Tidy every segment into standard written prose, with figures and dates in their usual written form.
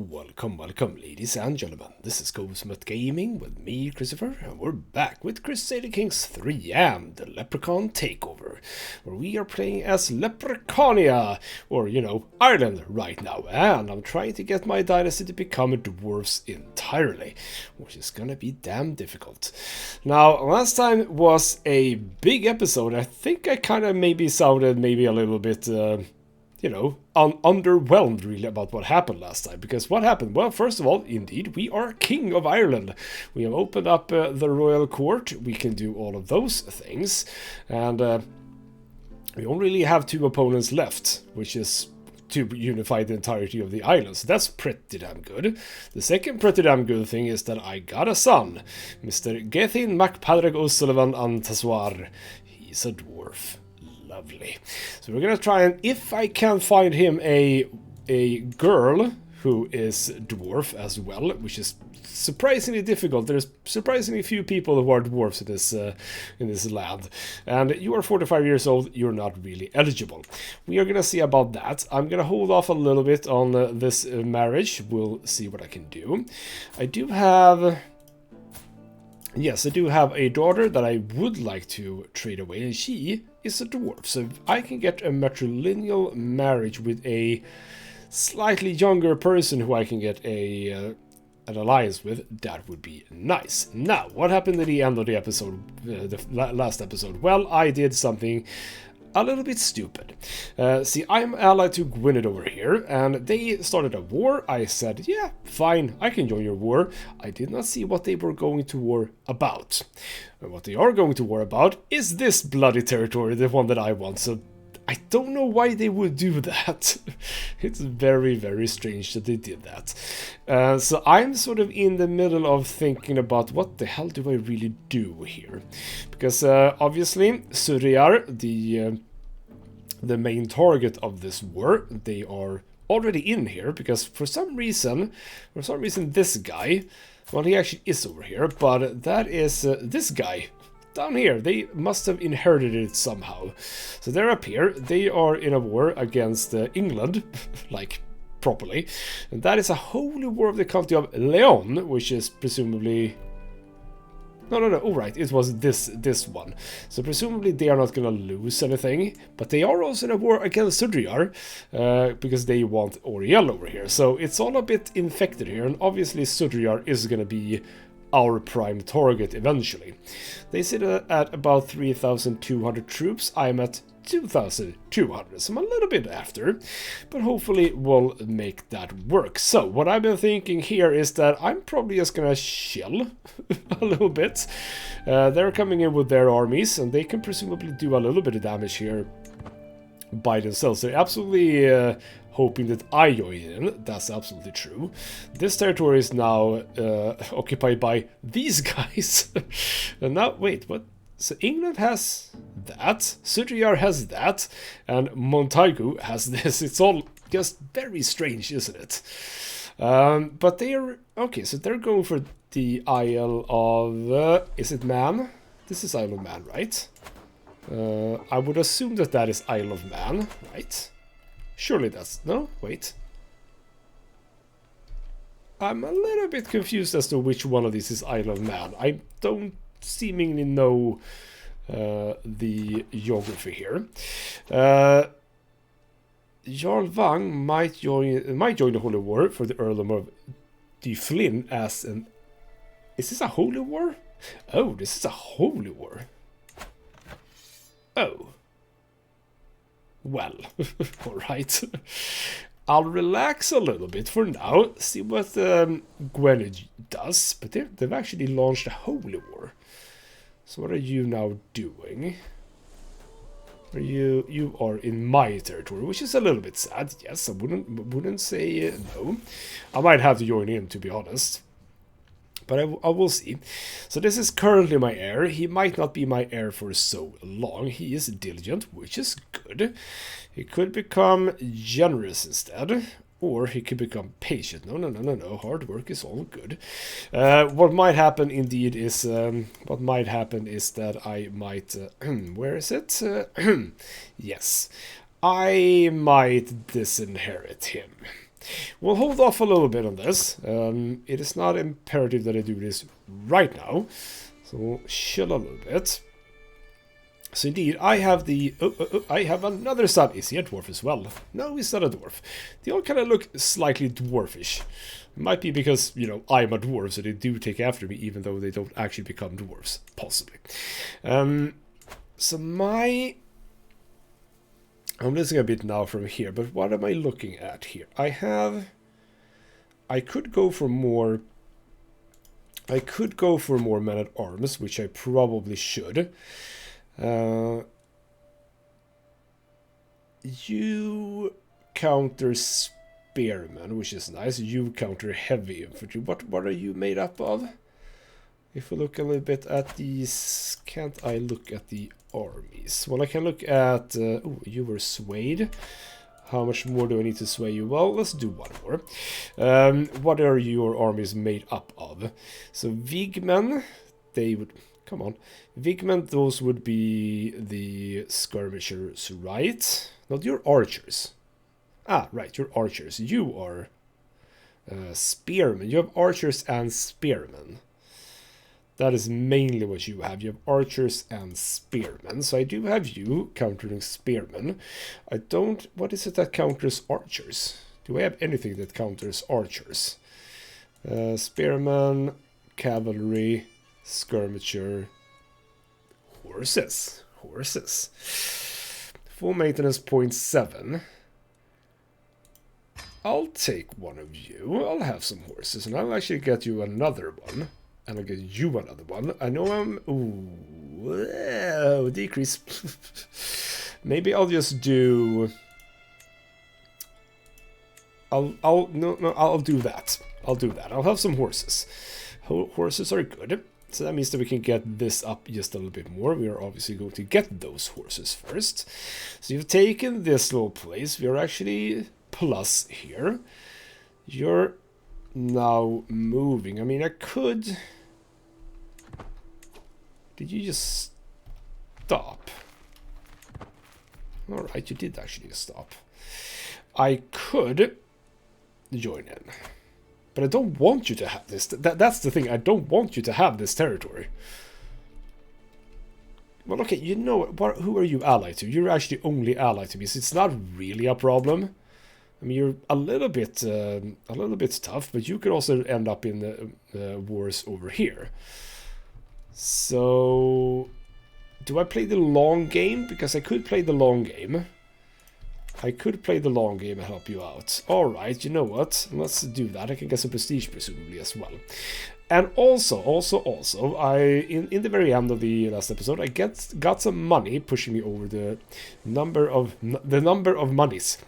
Welcome, ladies and gentlemen. This is ghostmutgaming with me, Christopher, and we're back with Crusader Kings 3 and the Leprechaun Takeover, where we are playing as Leprechaunia, or, Ireland right now, and I'm trying to get my dynasty to become dwarves entirely, which is gonna be damn difficult. Now, last time was a big episode. I think I kind of maybe sounded maybe a little bit... underwhelmed really about what happened last time. Because what happened? Well, first of all, indeed, we are King of Ireland. We have opened up the royal court. We can do all of those things. And we only really have two opponents left, which is to unify the entirety of the island. So that's pretty damn good. The second pretty damn good thing is that I got a son, Mr. Gethin MacPadrig O'Sullivan Antaswar. He's a dwarf. Lovely. So we're gonna try, and if I can find him a girl who is dwarf as well, which is surprisingly difficult. There's surprisingly few people who are dwarfs in this land, and you are 45 years old. You're not really eligible. We are gonna see about that. I'm gonna hold off a little bit on this marriage. We'll see what I can do. I do have a daughter that I would like to trade away, and she is a dwarf. So if I can get a matrilineal marriage with a slightly younger person who I can get an alliance with, that would be nice. Now, what happened at the end of the episode, the last episode? Well, I did something a little bit stupid. See, I'm allied to Gwynedd over here, and they started a war. I said, yeah, fine, I can join your war. I did not see what they were going to war about. And what they are going to war about is this bloody territory, the one that I want. So I don't know why they would do that. It's very, very strange that they did that. So I'm sort of in the middle of thinking about what the hell do I really do here? Because obviously Suriar, the main target of this war, they are already in here, because for some reason this guy, well, he actually is over here, but that is this guy down here. They must have inherited it somehow. So they're up here. They are in a war against England, like properly. And that is a holy war of the county of Leon, which is presumably... No. Oh, right. It was this one. So presumably they are not going to lose anything. But they are also in a war against Sudriar, because they want Oriel over here. So it's all a bit infected here. And obviously Sudriar is going to be our prime target eventually. They sit at about 3,200 troops. I'm at 2,200, so I'm a little bit after, but hopefully we'll make that work. So what I've been thinking here is that I'm probably just gonna chill a little bit. They're coming in with their armies, and they can presumably do a little bit of damage here by themselves. They're absolutely hoping that I join in. That's absolutely true. This territory is now occupied by these guys. And now, wait, what? So England has that, Sudriar has that, and Montagu has this. It's all just very strange, isn't it? But they're... Okay, so they're going for the Isle of... is it Man? This is Isle of Man, right? I would assume that that is Isle of Man, right? Surely that's... No? Wait. I'm a little bit confused as to which one of these is Isle of Man. I don't seemingly know the geography here. Jarl Vang might join the Holy War for the Earldom of Flynn as an... Is this a Holy War? Oh, this is a Holy War. Oh. Well, alright. I'll relax a little bit for now, see what Gwynedd does, but they've actually launched a Holy War. So what are you now doing? You are in my territory, which is a little bit sad. Yes, I wouldn't say no. I might have to join in, to be honest. But I will see. So this is currently my heir. He might not be my heir for so long. He is diligent, which is good. He could become generous instead. Or he could become patient. No. Hard work is all good. What might happen indeed is... what might happen is that I might... where is it? Yes. I might disinherit him. We'll hold off a little bit on this. It is not imperative that I do this right now. So we'll chill a little bit. So indeed, I have the... I have another son. Is he a dwarf as well? No, he's not a dwarf. They all kind of look slightly dwarfish. Might be because, you know, I'm a dwarf, so they do take after me, even though they don't actually become dwarves. Possibly. So my... I'm listening a bit now from here, but what am I looking at here? I could go for more... I could go for more men-at-arms, which I probably should. You counter spearmen, which is nice. You counter heavy infantry. What are you made up of? If we look a little bit at these... Can't I look at the armies? Well, I can look at... oh, you were swayed. How much more do I need to sway you? Well, let's do one more. What are your armies made up of? So, Vigmen, they would... Come on. Vigmen, those would be the skirmishers, right? Not your archers. Ah, right, you're archers. You are spearmen. You have archers and spearmen. That is mainly what you have. You have archers and spearmen. So I do have you countering spearmen. I don't... What is it that counters archers? Do I have anything that counters archers? Spearmen, cavalry, skirmisher, horses. Horses. Full maintenance 0.7. I'll take one of you. I'll have some horses, and I'll actually get you another one. And I'll get you another one. I know I'm... Ooh, decrease. Maybe I'll just do... I'll do that. I'll do that. I'll have some horses. Horses are good. So that means that we can get this up just a little bit more. We are obviously going to get those horses first. So you've taken this little place. We are actually plus here. You're now moving. I mean, I could... Did you just stop? Alright, you did actually stop. I could join in. But I don't want you to have this. That's the thing. I don't want you to have this territory. Well, okay, you know what? Who are you allied to? You're actually only allied to me, so it's not really a problem. I mean, you're a little bit tough, but you could also end up in the wars over here. So, do I play the long game? Because I could play the long game. I could play the long game and help you out. Alright, you know what? Let's do that. I can get some prestige, presumably, as well. And also, in the very end of the last episode, I got some money pushing me over the number of monies.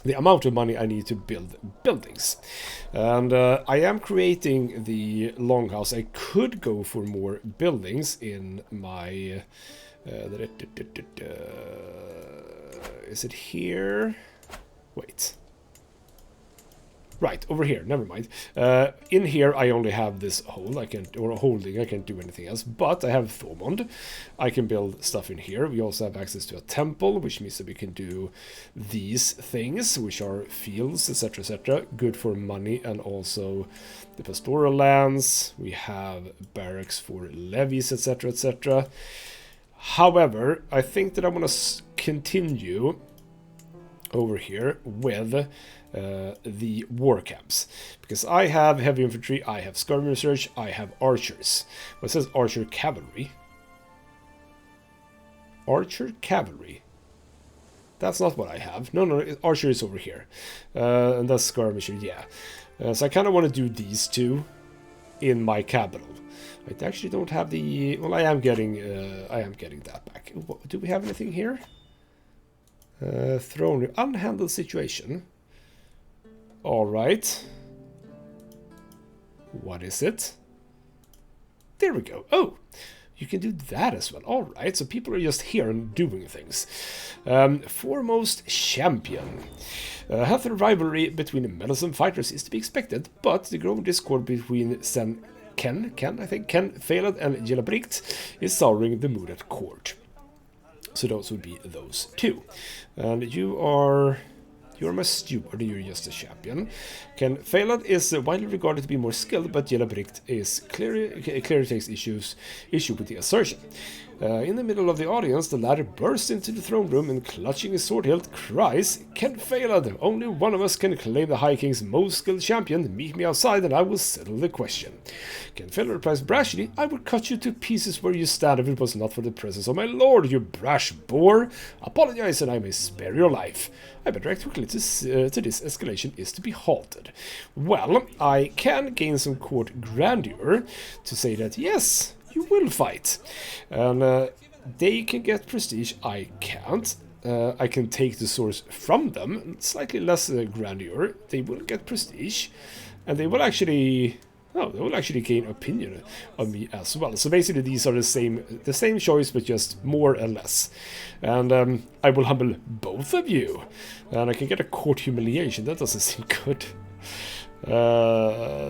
The amount of money I need to build buildings. And I am creating the longhouse. I could go for more buildings in my... is it here? Wait. Right, over here, never mind. In here I only have this hole, I can't do anything else, but I have Thormund. I can build stuff in here. We also have access to a temple, which means that we can do these things, which are fields, etc, etc. Good for money, and also the pastoral lands. We have barracks for levies, etc, etc. However, I think that I want to continue over here with the war camps, because I have heavy infantry, I have skirmishers, I have archers. Well, it says archer cavalry. Archer cavalry. That's not what I have. No, archer is over here, and that's skirmisher. Yeah. So I kind of want to do these two in my capital. I actually don't have the... Well, I am getting that back. Do we have anything here? Throne, unhandled situation. Alright. What is it? There we go. Oh, you can do that as well. Alright, so people are just here and doing things. Foremost champion. Healthy rivalry between meddlesome fighters is to be expected, but the growing discord between Ken, Phaled, and Gelabricht is souring the mood at court. So those would be those two. And you are You're my steward and you're just a champion. Ken Phalad is widely regarded to be more skilled, but Yelabricht is clearly takes issue with the assertion. In the middle of the audience, the latter bursts into the throne room and, clutching his sword hilt, cries, Ken Phalad, only one of us can claim the High King's most skilled champion. Meet me outside and I will settle the question. Ken Phalad replies brashly, I would cut you to pieces where you stand if it was not for the presence of my lord, you brash boar. Apologize and I may spare your life. I bet direct quickly to this escalation is to be halted. Well, I can gain some court grandeur to say that yes, you will fight. And they can get prestige, I can't. I can take the source from them, slightly less grandeur. They will get prestige, and they will actually... Oh, they will actually gain opinion on me as well. So basically these are the same choice, but just more or less. And I will humble both of you. And I can get a court humiliation. That doesn't seem good.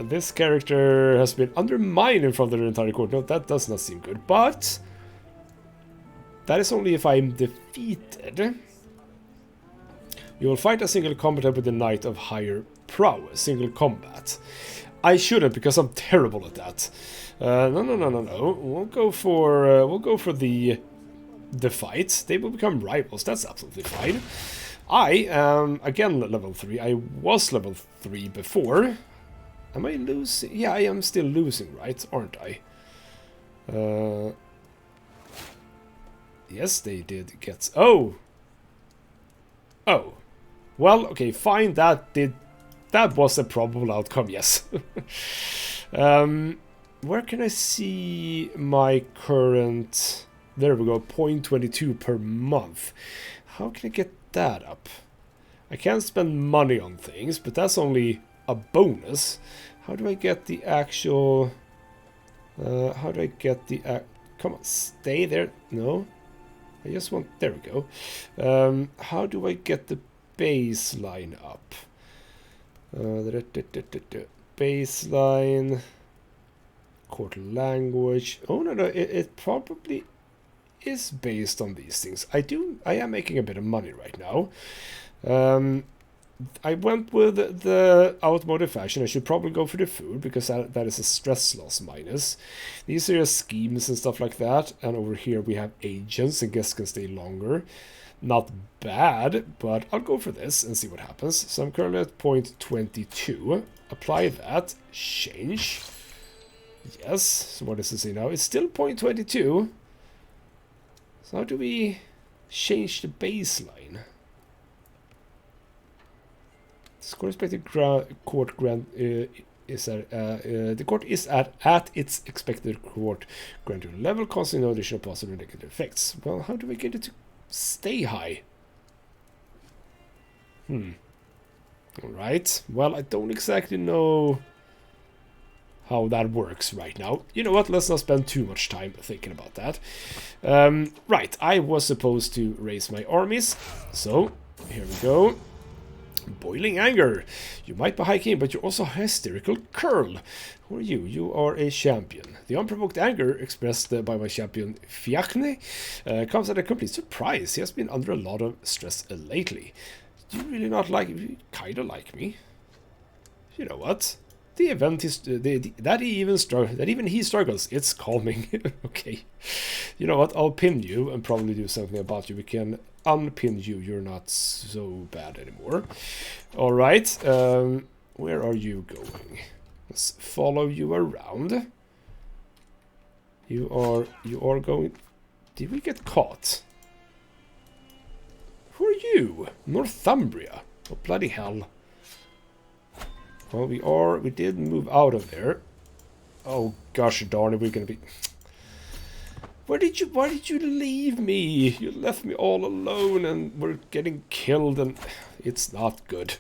This character has been undermined in front of the entire court. No, that does not seem good. But that is only if I'm defeated. You will fight a single combatant with the Knight of Higher Prowess. Single combat. I shouldn't, because I'm terrible at that. No. We'll go for the fight. They will become rivals. That's absolutely fine. I am again level 3. I was level 3 before. Am I losing? Yeah, I am still losing, right? Aren't I? Yes, they did get. Oh. Well, okay, fine. That was a probable outcome, yes. Where can I see my current... There we go, 0.22 per month. How can I get that up? I can't spend money on things, but that's only a bonus. How do I get the actual... how do I get the... come on, stay there. No. I just want... There we go. How do I get the baseline up? Baseline, court language. Oh no, it probably is based on these things. I am making a bit of money right now. I went with the automotive fashion. I should probably go for the food because that is a stress loss minus. These are schemes and stuff like that. And over here we have agents and guests can stay longer. Not bad, but I'll go for this and see what happens. So I'm currently at 0.22. Apply that. Change. Yes. So what does it say now? It's still 0.22. So how do we change the baseline? Score expected court grant is at the court is at its expected court grandeur level, causing no additional positive or negative effects. Well, how do we get it to stay high? Alright, well, I don't exactly know how that works right now. You know what, let's not spend too much time thinking about that. Right, I was supposed to raise my armies, so here we go. Boiling anger. You might be high king, but you're also a hysterical curl. Who are you? You are a champion. The unprovoked anger expressed by my champion Fiachne comes at a complete surprise. He has been under a lot of stress lately. Do you really not like me? You kind of like me. You know what? The event is that even he struggles. It's calming. Okay. You know what? I'll pin you and probably do something about you. We can unpin you. You're not so bad anymore. All right. Where are you going? Let's follow you around. You are going. Did we get caught? Who are you? Northumbria. Oh bloody hell. Well, we did move out of there. Oh gosh darn it, we're gonna be... why did you leave me? You left me all alone and we're getting killed and it's not good.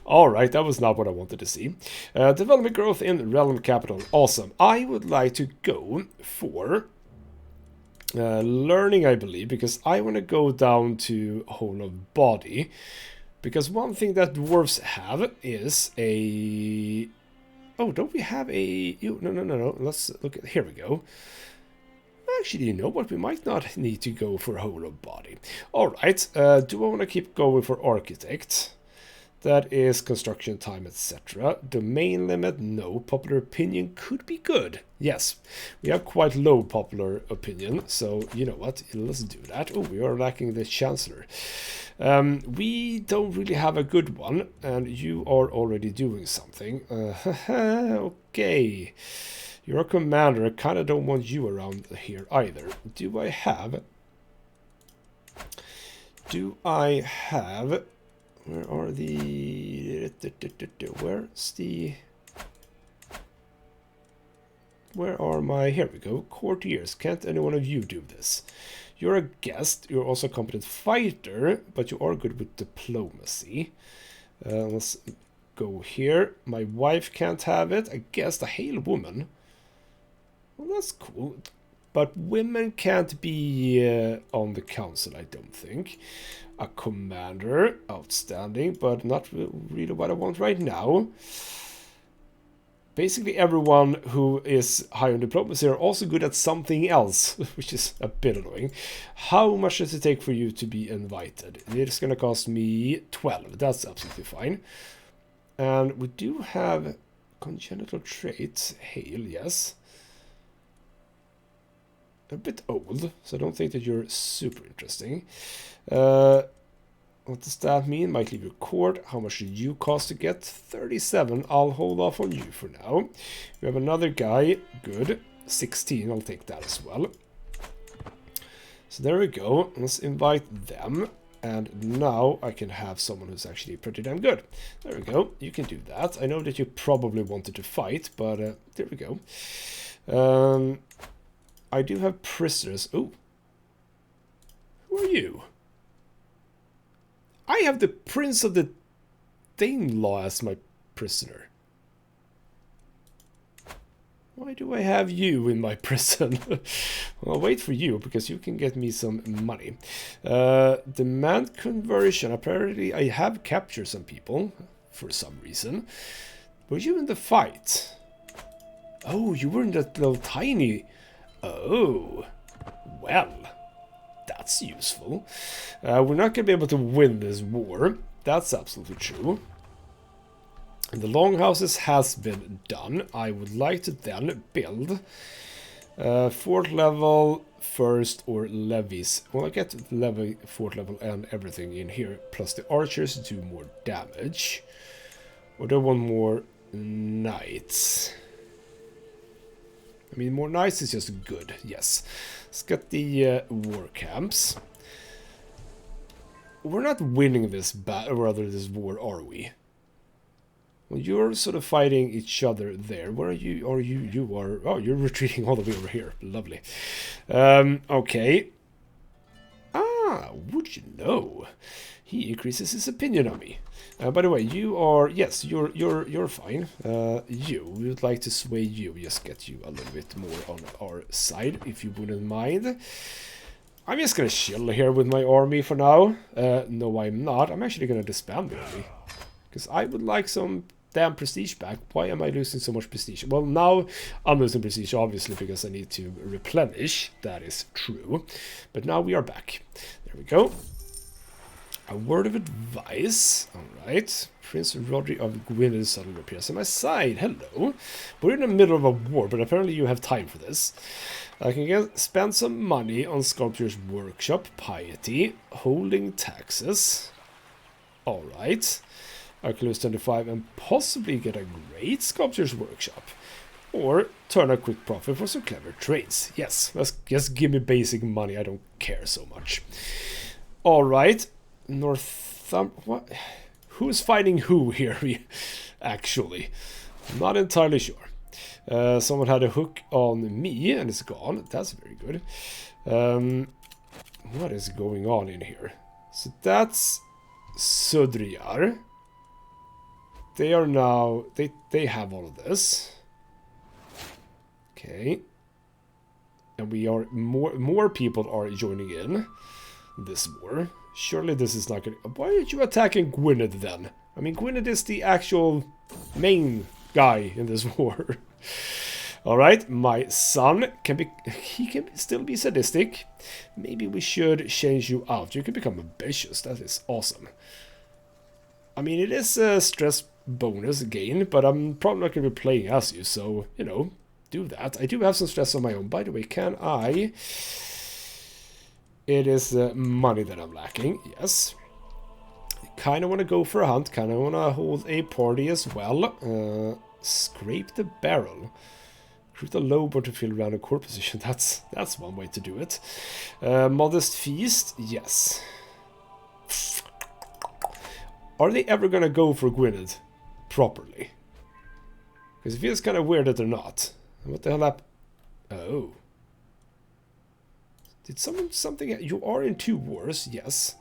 Alright, that was not what I wanted to see. Development growth in Realm Capital. Awesome. I would like to go for learning, I believe, because I want to go down to whole of body. Because one thing that dwarves have is a... Oh, don't we have a... No. Let's look at... Here we go. actually, you know what? We might not need to go for whole of body. Alright, do I want to keep going for architect? That is construction time, etc. Domain limit, no. Popular opinion could be good. Yes, we have quite low popular opinion, so you know what? Let's do that. Oh, we are lacking the chancellor. We don't really have a good one, and you are already doing something. Okay. You're a commander. I kind of don't want you around here either. Do I have... Where are the... Where's the... Where are my... Here we go. Courtiers. Can't any one of you do this? You're a guest. You're also a competent fighter, but you are good with diplomacy. Let's go here. My wife can't have it. I guess a hale woman. Well, that's cool. But women can't be on the council, I don't think. A commander, outstanding, but not really what I want right now. Basically everyone who is high on diplomacy are also good at something else, which is a bit annoying. How much does it take for you to be invited? It's going to cost me 12, that's absolutely fine. And we do have congenital traits, hale, yes. A bit old, so I don't think that you're super interesting. What does that mean? Might leave your court. How much did you cost to get? 37. I'll hold off on you for now. We have another guy. Good. 16. I'll take that as well. So there we go. Let's invite them. And now I can have someone who's actually pretty damn good. There we go. You can do that. I know that you probably wanted to fight, but there we go. I do have prisoners. Ooh. Who are you? I have the Prince of the Danelaw as my prisoner. Why do I have you in my prison? Well, I'll wait for you, because you can get me some money. Demand conversion. Apparently, I have captured some people, for some reason. Were you in the fight? Oh, you were in that little tiny... Oh, well... That's useful. We're not going to be able to win this war. That's absolutely true. And the longhouses has been done. I would like to then build 4th level, first, or levies. Well, I get levy, 4th level and everything in here. Plus the archers do more damage. Or do I want more knights? I mean, more knights is just good, yes. Let's get the war camps. We're not winning this this war, are we? Well, you're sort of fighting each other there. Where are you? You are... Oh, you're retreating all the way over here. Lovely. Okay. Ah, would you know? He increases his opinion on me. By the way, you are... Yes, you're fine. We would like to sway you. Just get you a little bit more on our side, if you wouldn't mind. I'm just gonna chill here with my army for now. No, I'm not. I'm actually gonna disband the army. Because I would like some damn prestige back. Why am I losing so much prestige? Well, now I'm losing prestige, obviously, because I need to replenish. That is true. But now we are back. There we go. A word of advice. Alright. Prince Rodri of Gwynedd suddenly appears on my side. Hello. We're in the middle of a war, but apparently you have time for this. I can spend some money on Sculptor's Workshop, Piety, holding taxes. Alright. I can lose 25 and possibly get a great Sculptor's Workshop. Or turn a quick profit for some clever trades. Yes, just give me basic money. I don't care so much. Alright. What? Who's fighting who here, actually? I'm not entirely sure. Someone had a hook on me and it's gone. That's very good. What is going on in here? So that's Sudriyar. They are now... They have all of this. Okay. And we are... More people are joining in this war. Surely this is not gonna... Why aren't you attacking Gwynedd then? I mean, Gwynedd is the actual main guy in this war. All right, my son he can still be sadistic. Maybe we should change you out. You can become ambitious. That is awesome. I mean, it is a stress bonus gain, but I'm probably not going to be playing as you, so, you know, do that. I do have some stress on my own. By the way, can I... It is money that I'm lacking, yes. Kind of want to go for a hunt, kind of want to hold a party as well. Scrape the barrel. Recruit a lowboard to fill around a core position. That's one way to do it. Modest feast, yes. Are they ever gonna go for Gwynedd properly? Because it feels kind of weird that they're not. What the hell happened? Oh. Did something... You are in 2 wars, yes.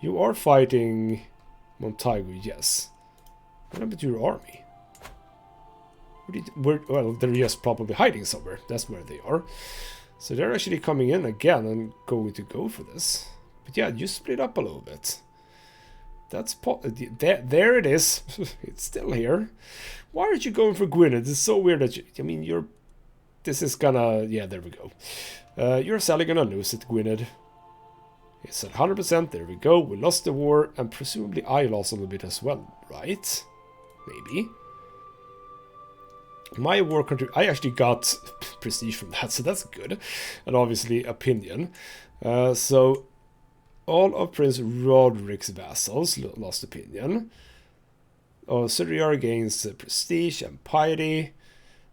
You are fighting Montagu, yes. What happened to your army? Well, they're just probably hiding somewhere. That's where they are. So they're actually coming in again and going to go for this. But yeah, you split up a little bit. That's there it is. It's still here. Why aren't you going for Gwynedd? It's so weird that you... I mean, you're... This is gonna... Yeah, there we go. You're sadly gonna lose it, Gwynedd. It's at 100%. There we go. We lost the war, and presumably I lost a little bit as well, right? Maybe. My war country... I actually got prestige from that, so that's good. And obviously opinion. So... All of Prince Roderick's vassals lost opinion. Suriar gains prestige and piety.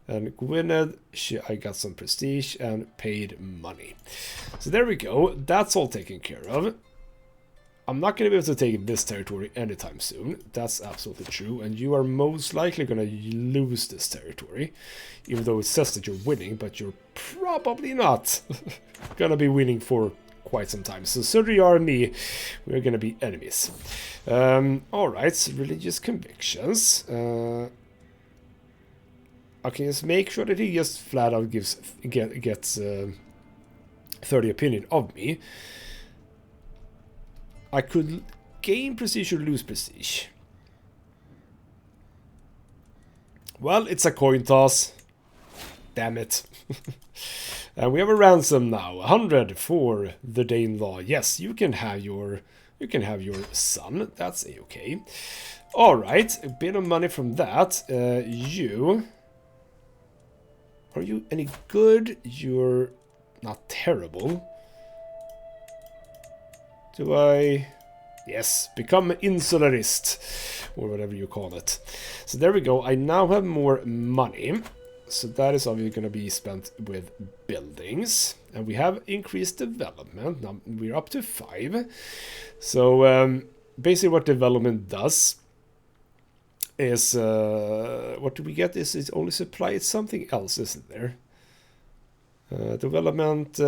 And Gwynedd, I got some prestige and paid money. So there we go. That's all taken care of. I'm not going to be able to take this territory anytime soon. That's absolutely true. And you are most likely going to lose this territory. Even though it says that you're winning, but you're probably not going to be winning for quite some time. So Suriar and me, we're going to be enemies. Alright, religious convictions. Okay, let's make sure that he just flat out gets 30 opinion of me. I could gain prestige or lose prestige. Well, it's a coin toss. Damn it. And we have a ransom now. 100 for the Danelaw. Yes, you can have your son. That's a-okay. Alright, a bit of money from that. You... Are you any good? You're not terrible. Do I... Yes, become an insularist. Or whatever you call it. So there we go. I now have more money. So that is obviously going to be spent with buildings. And we have increased development. Now we're up to 5. So basically what development does is... what do we get? Is it only supply? It's something else, isn't there? Development...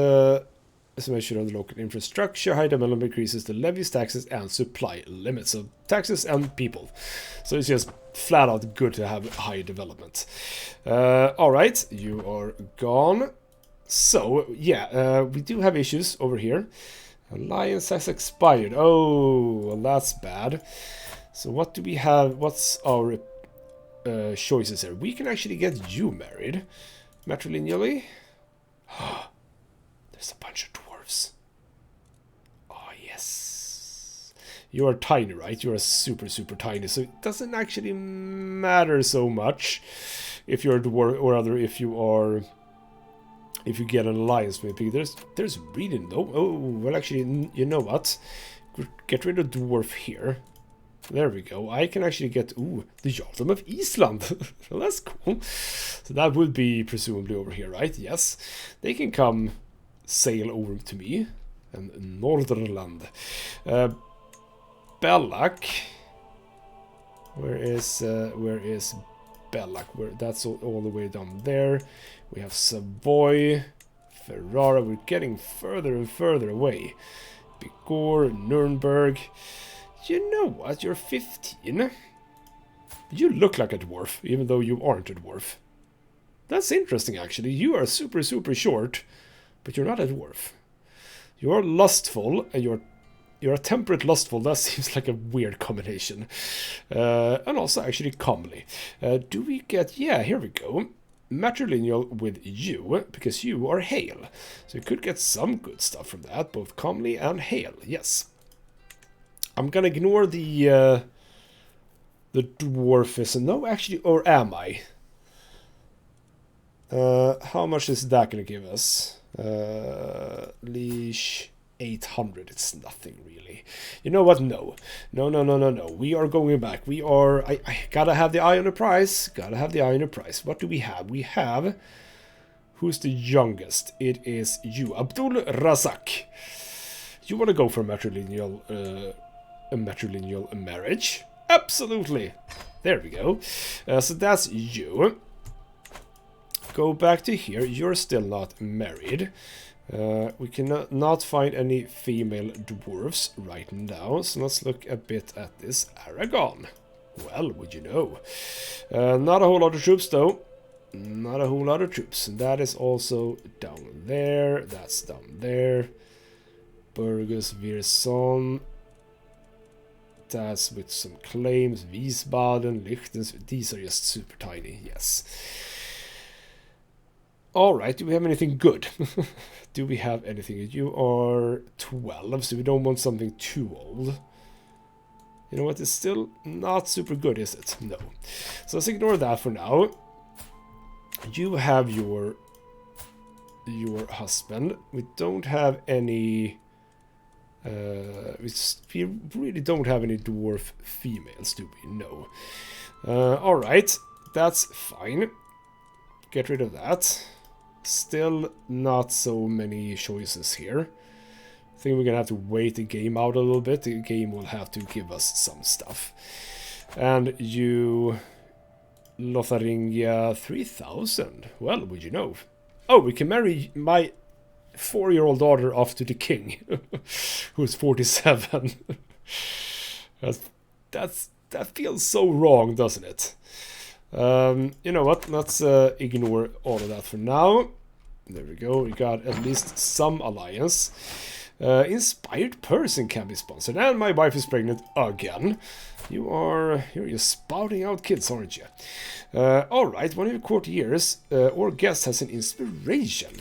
estimation on the local infrastructure. High development increases the levies, taxes, and supply limits. So taxes and people. So it's just flat out good to have high development. Alright, you are gone. So, yeah, we do have issues over here. Alliance has expired. Oh, well, that's bad. So what do we have? What's our choices here? We can actually get you married. Matrilineally. There's a bunch of dwarves. Oh, yes. You are tiny, right? You are super, super tiny. So it doesn't actually matter so much if you're a dwarf or rather if you are... If you get an alliance with me. There's really no... Oh, well, actually, you know what? Get rid of dwarf here. There we go. I can actually get... Ooh, the Jarldom of Island. Well, that's cool. So that would be presumably over here, right? Yes. They can come... sail over to me and Northernland. Bellac. Where is Bellac? That's all the way down there. We have Savoy, Ferrara. We're getting further and further away. Bigorre, Nuremberg. You know what? You're 15. You look like a dwarf, even though you aren't a dwarf. That's interesting, actually. You are super, super short. But you're not a dwarf. You're lustful, and you're a temperate lustful. That seems like a weird combination. And also actually comely. Do we get... Yeah, here we go. matrilineal with you, because you are hail. So you could get some good stuff from that, both comely and hail, yes. I'm gonna ignore the dwarfism. No, actually, or am I? How much is that gonna give us? Leash 800. It's nothing really. You know what? No. We are going back. We are. I gotta have the eye on the prize. Gotta have the eye on the prize. What do we have? We have. Who's the youngest? It is you, Abdul Razak. You want to go for a matrilineal marriage? Absolutely. There we go. So that's you. Go back to here. You're still not married. We cannot find any female dwarves right now. So let's look a bit at this Aragon. Well, would you know? Not a whole lot of troops though. Not a whole lot of troops. And that is also down there. That's down there. Burgos, Vierson. That's with some claims. Wiesbaden, Liechtenstein. These are just super tiny. Yes. Alright, do we have anything good? Do we have anything? You are 12, so we don't want something too old. You know what? It's still not super good, is it? No. So let's ignore that for now. You have your husband. We don't have any... we really don't have any dwarf females, do we? No. Alright, that's fine. Get rid of that. Still not so many choices here. I think we're gonna have to wait the game out a little bit. The game will have to give us some stuff. And you... Lotharingia 3000. Well, would you know? Oh, we can marry my 4-year-old daughter off to the king, who's 47. That feels so wrong, doesn't it? You know what? Let's ignore all of that for now. There we go. We got at least some alliance. Inspired person can be sponsored, and my wife is pregnant again. You're just spouting out kids, aren't you? Alright, one of your courtiers or guests has an inspiration.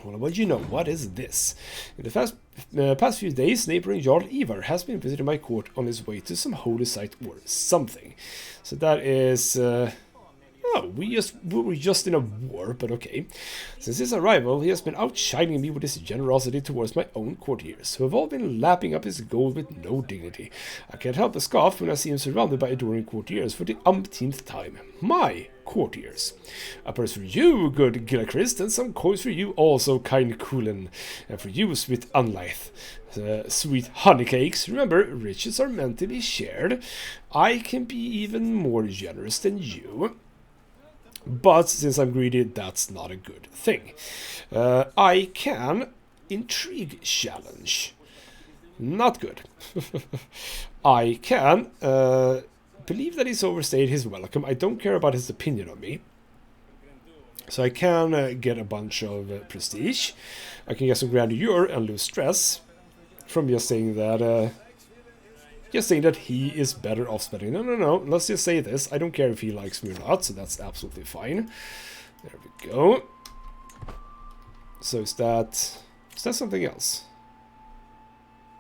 Well, you know, what is this? In the past few days, neighboring Jarl Ivar has been visiting my court on his way to some holy site or something. So that is... oh, we were just in a war, but okay. Since his arrival, he has been outshining me with his generosity towards my own courtiers, who have all been lapping up his gold with no dignity. I can't help but scoff when I see him surrounded by adoring courtiers for the umpteenth time. My courtiers. A purse for you, good Gilachrist, and some coins for you also, kind Kulen. And for you, sweet Unlithe. Sweet honeycakes. Remember, riches are meant to be shared. I can be even more generous than you. But since I'm greedy, that's not a good thing. I can intrigue challenge. Not good. I can believe that he's overstayed his welcome. I don't care about his opinion on me. So I can get a bunch of prestige. I can get some grandeur and lose stress from just saying that... just saying that he is better off spending. No. Let's just say this. I don't care if he likes me or not, so that's absolutely fine. There we go. So is that something else?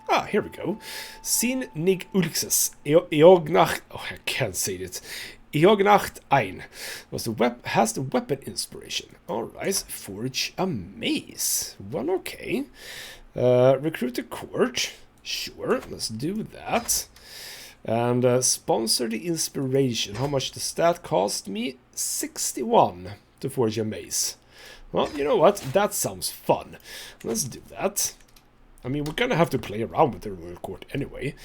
Ah, here we go. Sin nig ulxes. Eognacht. Oh, I can't say it. Eognacht ein has the weapon inspiration. Alright, forge a mace. Well, okay. Recruit a court. Sure, let's do that. And sponsor the inspiration. How much does that cost me? 61 to forge a mace. Well, you know what? That sounds fun. Let's do that. I mean, we're gonna have to play around with the royal court anyway.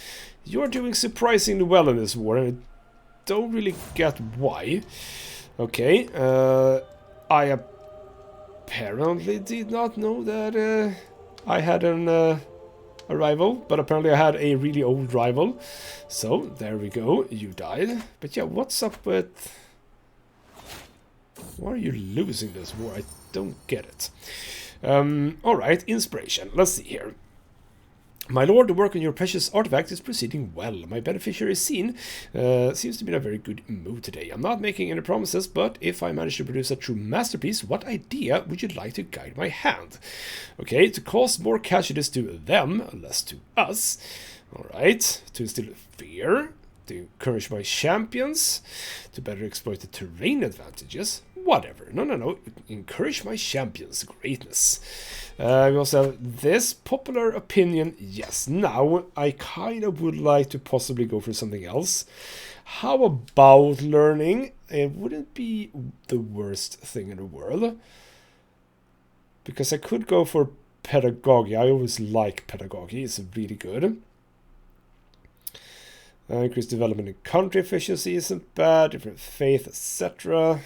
You're doing surprisingly well in this war, and I don't really get why. Okay, I apparently did not know that I had an... a rival, but apparently I had a really old rival. So, there we go, you died. But yeah, what's up with... Why are you losing this war? I don't get it. Alright, inspiration. Let's see here. My lord, the work on your precious artifact is proceeding well. My beneficiary scene seems to be in a very good mood today. I'm not making any promises, but if I manage to produce a true masterpiece, what idea would you like to guide my hand? Okay, to cause more casualties to them, less to us. Alright, to instill fear, to encourage my champions, to better exploit the terrain advantages. Whatever. No. Encourage my champions' greatness. We also have this popular opinion. Yes, now I kind of would like to possibly go for something else. How about learning? It wouldn't be the worst thing in the world. Because I could go for pedagogy. I always like pedagogy. It's really good. Increased development in country efficiency isn't bad. Different faith, etc.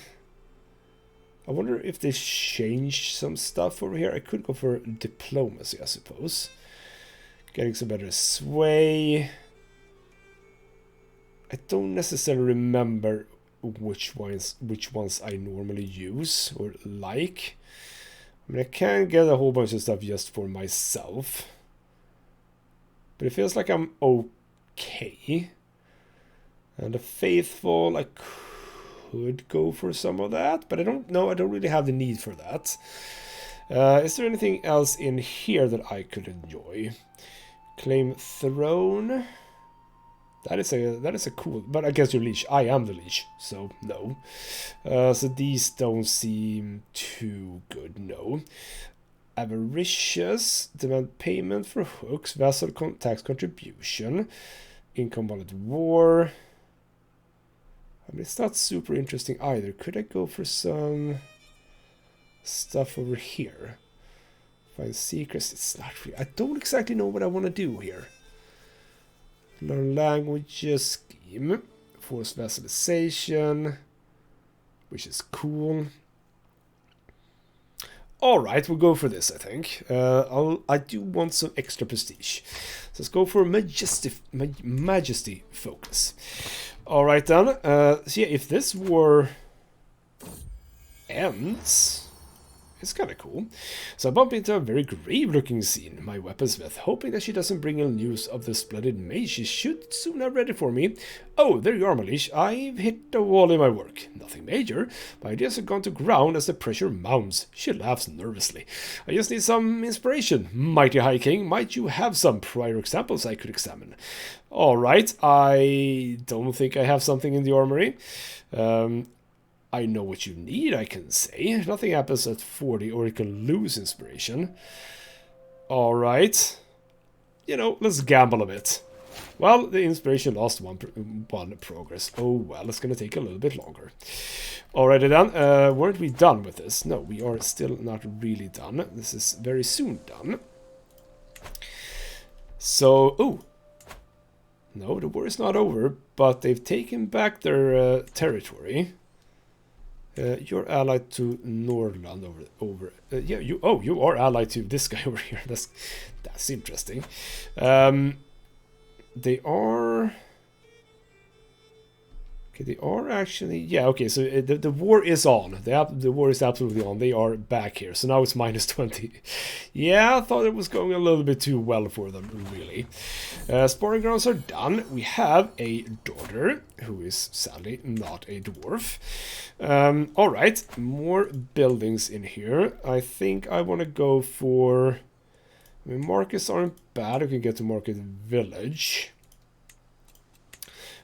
I wonder if they changed some stuff over here. I could go for diplomacy, I suppose. Getting some better sway. I don't necessarily remember which ones I normally use or like. I mean, I can get a whole bunch of stuff just for myself. But it feels like I'm okay. And the faithful, I could go for some of that, but I don't know. I don't really have the need for that. Is there anything else in here that I could enjoy? Claim throne. That is a cool. But I guess you're leech. I am the leech, so no. So these don't seem too good. No. Avaricious. Demand payment for hooks. Vassal tax contribution. Income wallet war. I mean, it's not super interesting either. Could I go for some stuff over here? Find secrets. It's not really. I don't exactly know what I want to do here. Learn languages scheme. Forced vassalization. Which is cool. Alright, we'll go for this, I think. I do want some extra prestige. So let's go for majesty focus. Alright then. So yeah, if this war ends, it's kind of cool. So I bump into a very grave-looking scene, my weaponsmith, hoping that she doesn't bring ill news of the splendid mage she should soon have ready for me. Oh, there you are, my liege. I've hit the wall in my work. Nothing major. My ideas have gone to ground as the pressure mounts. She laughs nervously. I just need some inspiration. Mighty High King, might you have some prior examples I could examine? Alright, I don't think I have something in the armory. I know what you need, I can say. Nothing happens at 40 or it can lose inspiration. Alright. You know, let's gamble a bit. Well, the inspiration lost one progress. Oh well, it's gonna take a little bit longer. Alrighty then, weren't we done with this? No, we are still not really done. This is very soon done. So, oh. No, the war is not over, but they've taken back their territory. You're allied to Norland over. Yeah, you are allied to this guy over here. That's interesting. They are. Okay, they are actually. Yeah, okay. So the war is on. The war is absolutely on. They are back here. So now it's -20. Yeah, I thought it was going a little bit too well for them, really. Sparring grounds are done. We have a daughter who is sadly not a dwarf. All right, more buildings in here. I think I want to go for. I mean, markets aren't bad. I can get to Market Village.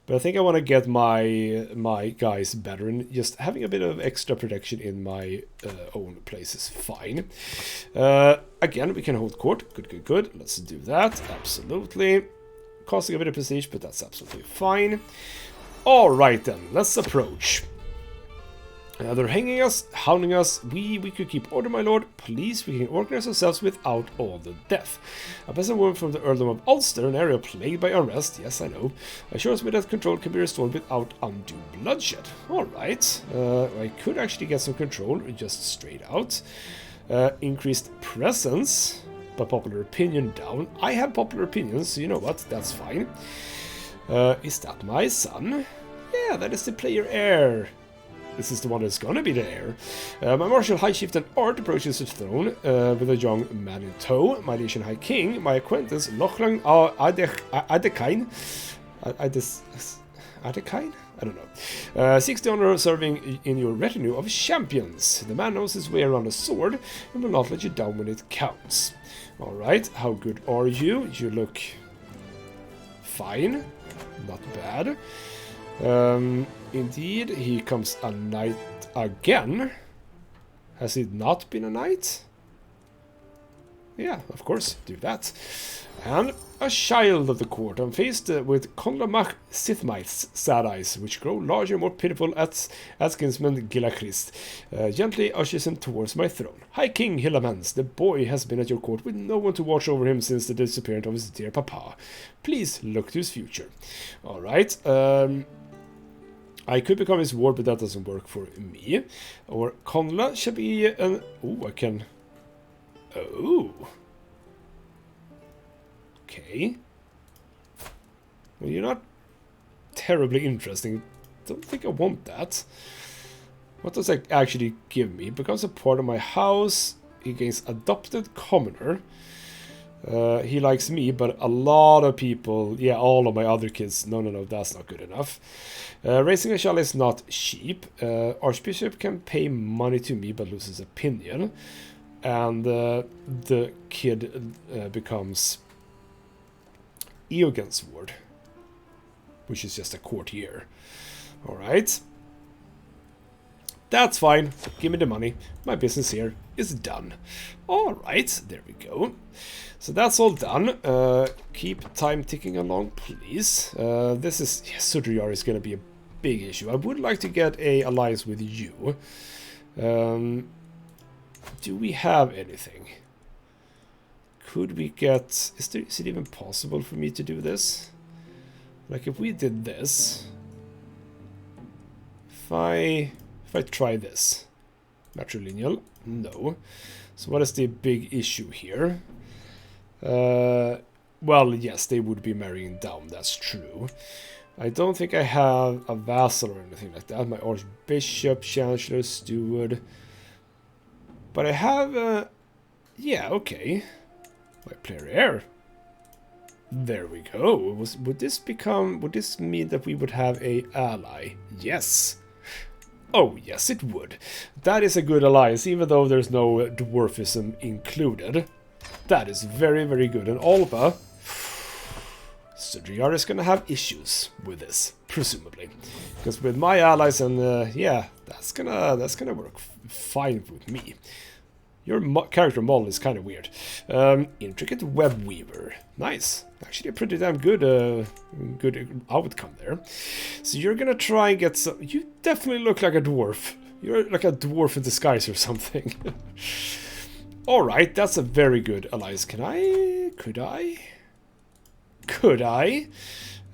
But I think I want to get my guys better, and just having a bit of extra protection in my own place is fine. Again, we can hold court. Good. Let's do that. Absolutely. Costing a bit of prestige, but that's absolutely fine. All right then, let's approach. They're hanging us, hounding us. We could keep order, my lord. Please, we can organize ourselves without all the death. A peasant woman from the Earldom of Ulster, an area plagued by unrest. Yes, I know. Assures me that control can be restored without undue bloodshed. Alright. I could actually get some control, just straight out. Increased presence, but popular opinion down. I have popular opinions, so you know what? That's fine. Is that my son? Yeah, that is the player heir. this is the one that's gonna be the heir. My martial high chieftain Art approaches the throne with a young man in tow. My liege high king, my acquaintance Lochlang Adekain. Adekain? I don't know. 60 honor serving in your retinue of champions. The man knows his way around a sword and will not let you down when it counts. Alright, how good are you? You look fine. Not bad. Indeed, he comes a knight again. Has it not been a knight? Yeah, of course, do that. And a child of the court. I'm faced with Conlamach Sithmites, sad eyes, which grow larger, more pitiful as kinsman Gilachrist. Gently ushers him towards my throne. High King Hillamans, the boy has been at your court with no one to watch over him since the disappearance of his dear papa. Please look to his future. Alright, I could become his ward, but that doesn't work for me. Or Conla shall be an... Oh, I can... Oh... Okay. Well, you're not terribly interesting. Don't think I want that. What does that actually give me? Becomes a part of my house. He gains adopted commoner. He likes me, but a lot of people... Yeah, all of my other kids... No, that's not good enough. Raising a child is not cheap. Archbishop can pay money to me, but loses opinion. And the kid becomes... Eogan's ward, which is just a courtier. Alright. That's fine. Give me the money. My business here is done. Alright, there we go. So that's all done. Keep time ticking along, please. This is... Yeah, Sudriyar is going to be a big issue. I would like to get a alliance with you. Do we have anything? Could we get... Is it even possible for me to do this? Like, if we did this... If I try this... Matrilineal? No. So what is the big issue here? Well, yes, they would be marrying down, that's true. I don't think I have a vassal or anything like that. My archbishop, chancellor, steward... But I have... yeah, okay. My player heir. There we go. Would this mean that we would have a ally? Yes. Oh, yes, it would. That is a good alliance, even though there's no dwarfism included. That is very, very good. And Alba, Sudriyar is gonna have issues with this, presumably, because with my allies and yeah, that's gonna work fine with me. Your character model is kind of weird. Intricate web weaver. Nice. Actually a pretty damn good good outcome there. So you're gonna try and get some... You definitely look like a dwarf. You're like a dwarf in disguise or something. Alright, that's a very good alliance. Could I?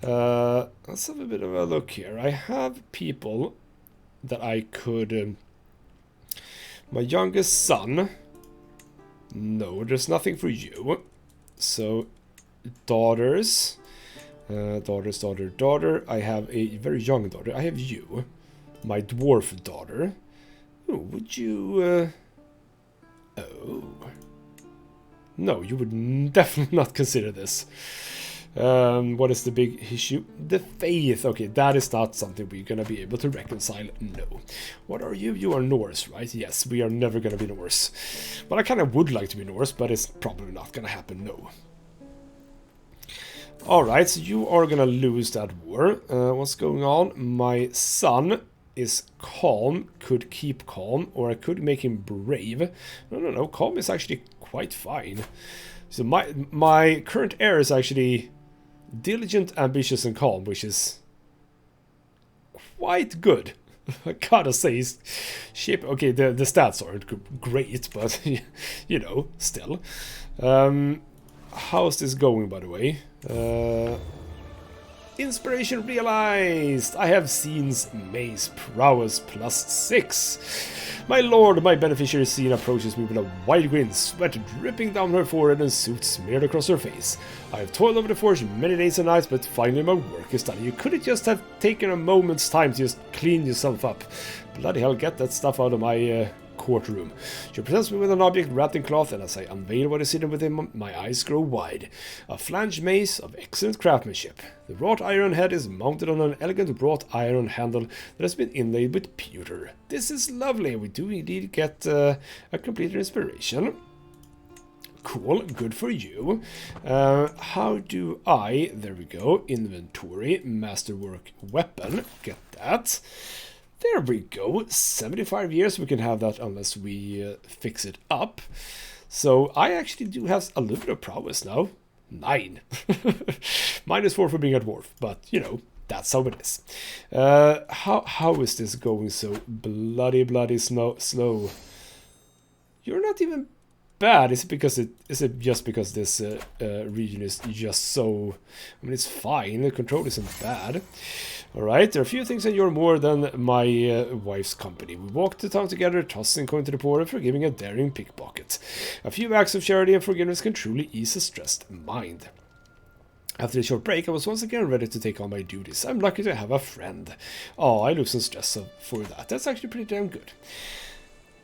Let's have a bit of a look here. I have people that I could... my youngest son. No, there's nothing for you. So, daughters. Daughter. I have a very young daughter. I have you. My dwarf daughter. Oh, would you... Oh. No, you would definitely not consider this. What is the big issue? The faith. Okay, that is not something we're gonna be able to reconcile. No. What are you? You are Norse, right? Yes, we are never gonna be Norse. But I kind of would like to be Norse, but it's probably not gonna happen, no. Alright, so you are gonna lose that war. What's going on? My son is calm, could keep calm, or I could make him brave. No, calm is actually quite fine. So my current heir is actually diligent, ambitious, and calm, which is quite good. I gotta say, shape. Okay, the stats aren't great, but you know, still. How's this going, by the way? Inspiration realized! I have seen May's prowess +6. My lord, my beneficiary scene approaches me with a wide grin, sweat dripping down her forehead and soot smeared across her face. I have toiled over the forge many days and nights, but finally my work is done. You couldn't just have taken a moment's time to just clean yourself up. Bloody hell, get that stuff out of my courtroom. She presents me with an object wrapped in cloth, and as I unveil what is hidden within, my eyes grow wide. A flanged mace of excellent craftsmanship. The wrought iron head is mounted on an elegant wrought iron handle that has been inlaid with pewter. This is lovely. We do indeed get a complete inspiration. Cool, good for you. How do I, there we go, inventory, masterwork weapon, get that. There we go, 75 years we can have that unless we fix it up. So I actually do have a little bit of prowess now. 9. -4 for being a dwarf, but you know, that's how it is. How is this going so bloody slow? You're not even bad. Is it just because this region is just so... I mean, it's fine. The control isn't bad. Alright, there are a few things that you're more than my wife's company. We walked to town together, tossing coin to the poor and forgiving a daring pickpocket. A few acts of charity and forgiveness can truly ease a stressed mind. After a short break, I was once again ready to take on my duties. I'm lucky to have a friend. Oh, I lose some stress for that. That's actually pretty damn good.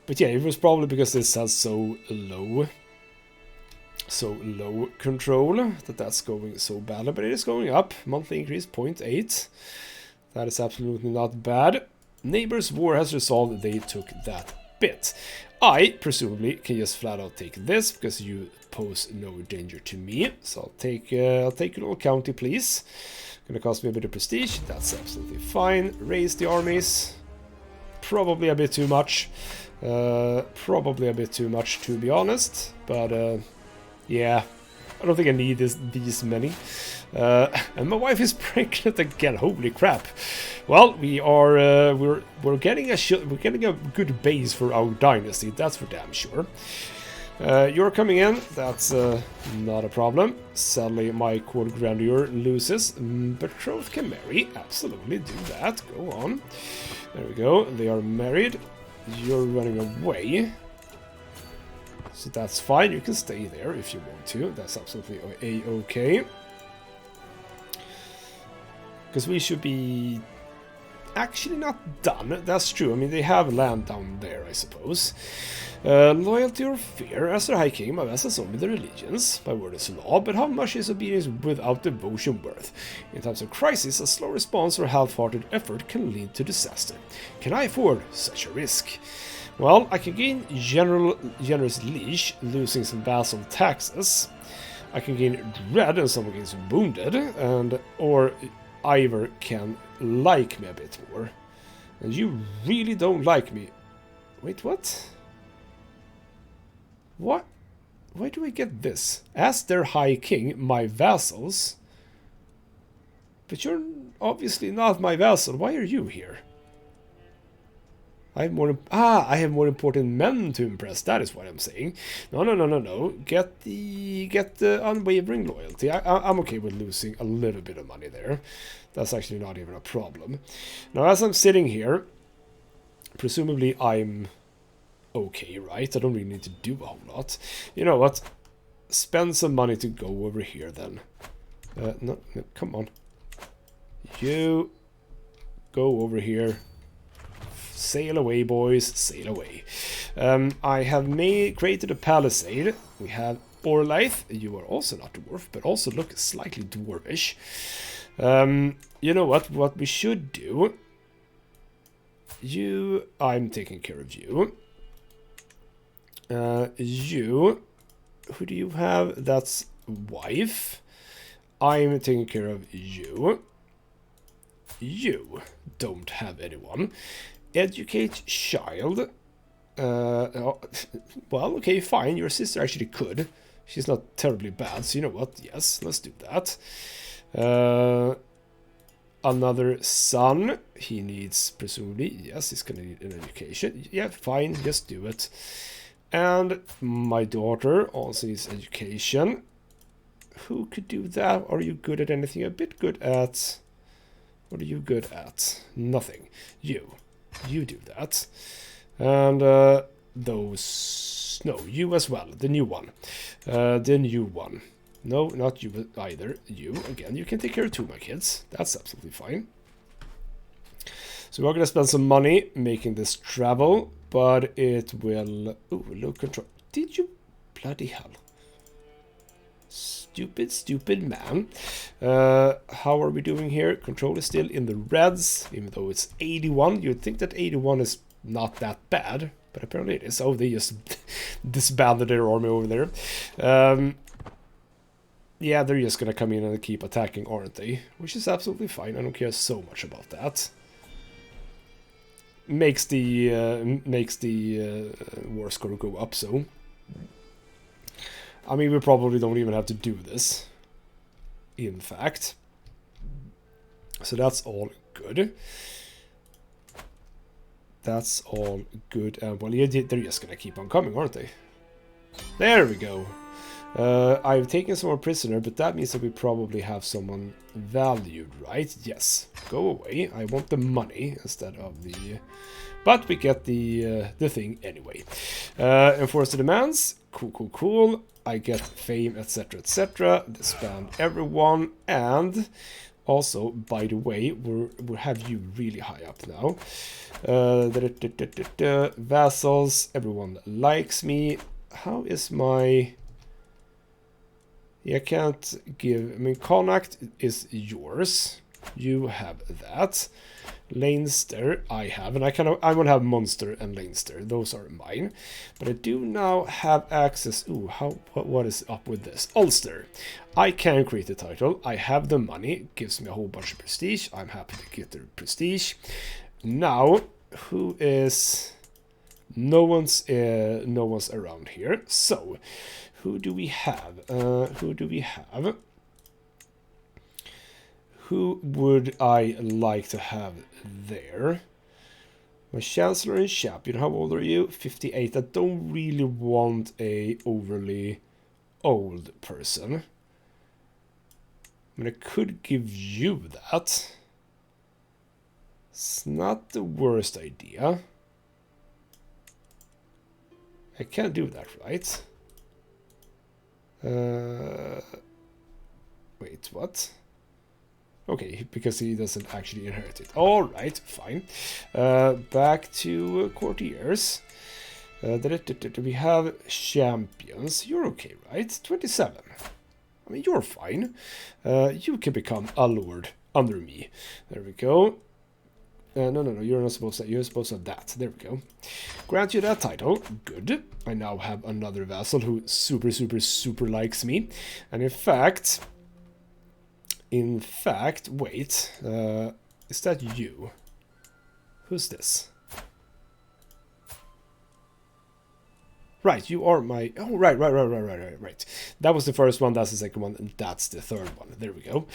But yeah, it was probably because this has so low control that's going so badly. But it is going up. Monthly increase 0.8. That is absolutely not bad. Neighbors' war has resolved. They took that bit. I presumably can just flat out take this because you pose no danger to me. So I'll take your little county, please. Gonna cost me a bit of prestige. That's absolutely fine. Raise the armies. Probably a bit too much. Probably a bit too much, to be honest. But yeah, I don't think I need these many. And my wife is pregnant again. Holy crap! Well, we're getting a good base for our dynasty. That's for damn sure. You're coming in. That's not a problem. Sadly, my court grandeur loses. Betrothed can marry. Absolutely, do that. Go on. There we go. They are married. You're running away. So that's fine. You can stay there if you want to. That's absolutely a-okay. Because we should be actually not done. That's true. I mean, they have land down there, I suppose. Loyalty or fear? As their High King, my vassals owe me their allegiance. My word is law, but how much is obedience without devotion worth? In times of crisis, a slow response or half-hearted effort can lead to disaster. Can I afford such a risk? Well, I can gain generous leash, losing some vassal taxes. I can gain dread and someone gets wounded, or Ivor can like me a bit more. And you really don't like me. Wait, what? What? Why do I get this? As their High King, my vassals. But you're obviously not my vassal. Why are you here? I have more important men to impress. That is what I'm saying. No. Get the unwavering loyalty. I'm okay with losing a little bit of money there. That's actually not even a problem. Now, as I'm sitting here, presumably I'm okay, right? I don't really need to do a whole lot. You know what? Spend some money to go over here then. No, come on. You go over here. Sail away, boys, sail away. I have created a palisade. We have Orlaith. You are also not dwarf, but also look slightly dwarvish. You know what we should do? I'm taking care of you. Who do you have? That's wife. I'm taking care of you. You don't have anyone. Educate child. Well, okay, fine. Your sister actually could. She's not terribly bad, so you know what? Yes, let's do that. Another son. He needs, presumably, yes, he's gonna need an education. Yeah, fine, just do it. And my daughter also needs education. Who could do that? Are you good at anything? A bit good at What are you good at? Nothing. You do that. And those, no, you as well, the new one. The new one. No, not you either. You, again, you can take care of 2 of my kids. That's absolutely fine. So we're gonna spend some money making this travel, but it will... Ooh, low control. Did you... Bloody hell. Stupid man. How are we doing here? Control is still in the reds, even though it's 81. You'd think that 81 is not that bad, but apparently it is. Oh, they just disbanded their army over there. Yeah, they're just gonna come in and keep attacking, aren't they? Which is absolutely fine. I don't care so much about that. Makes the war score go up, so... I mean, we probably don't even have to do this, in fact. So that's all good. That's all good. Well, they're just gonna keep on coming, aren't they? There we go. I've taken someone prisoner, but that means that we probably have someone valued, right? Yes. Go away. I want the money instead of the... But we get the thing anyway. Enforce the demands. Cool. I get fame, etc., etc. Disband everyone, and also, by the way, we'll have you really high up now. Vassals, everyone likes me. How is my... Yeah, I can't give... I mean, Connacht is yours. You have that. Leinster I have, and I will have Munster and Leinster. Those are mine. But I do now have access... Ooh, what is up with this? Ulster. I can create the title. I have the money. It gives me a whole bunch of prestige. I'm happy to get the prestige. Now, who is... No one's around here. So, who do we have? Who would I like to have there? My Chancellor and Champion, how old are you? 58. I don't really want a overly old person. I mean, I could give you that. It's not the worst idea. I can't do that, right? Wait, what? Okay, because he doesn't actually inherit it. Alright, fine. Back to courtiers. We have champions. You're okay, right? 27. I mean, you're fine. You can become a lord under me. There we go. No, you're not supposed to. You're supposed to have that. There we go. Grant you that title. Good. I now have another vassal who super likes me. And in fact, wait. Is that you? Who's this? Right, you are my... Oh, right. That was the first one, that's the second one, and that's the third one. There we go.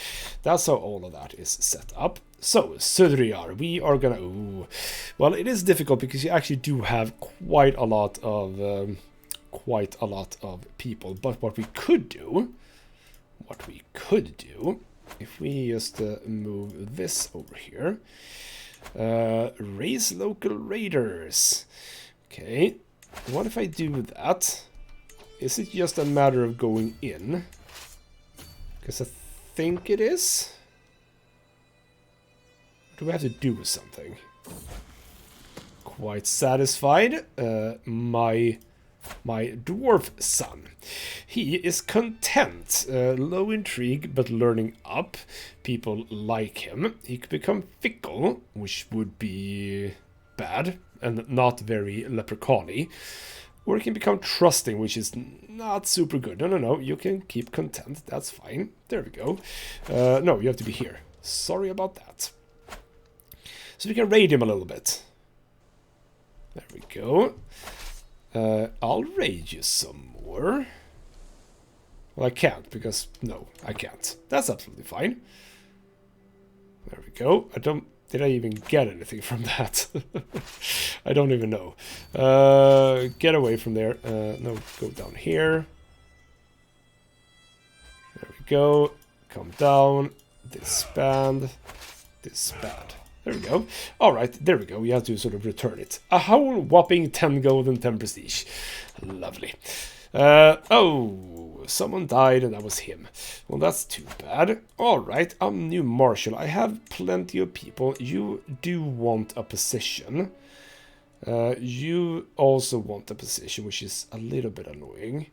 That's how all of that is set up. So, Södriar, we are gonna... Ooh. Well, it is difficult because you actually do have quite a lot of people. But what we could do, if we just move this over here, raise local raiders. Okay. What if I do that? Is it just a matter of going in? Because I think it is. Do we have to do something? Quite satisfied. My dwarf son. He is content. Low intrigue, but learning up. People like him. He could become fickle, which would be bad and not very leprechaun-y. Or it can become trusting, which is not super good. No, you can keep content. That's fine. There we go. No, you have to be here. Sorry about that. So we can raid him a little bit. There we go. I'll raid you some more. Well, I can't because... No, I can't. That's absolutely fine. There we go. Did I even get anything from that? I don't even know. Get away from there. No, go down here. There we go. Come down. Disband. this bad. There we go. Alright, there we go. We have to sort of return it. A whole whopping 10 gold and 10 prestige. Lovely. Oh, someone died and that was him. Well, that's too bad. Alright, I'm new marshal. I have plenty of people. You do want a position. You also want a position, which is a little bit annoying.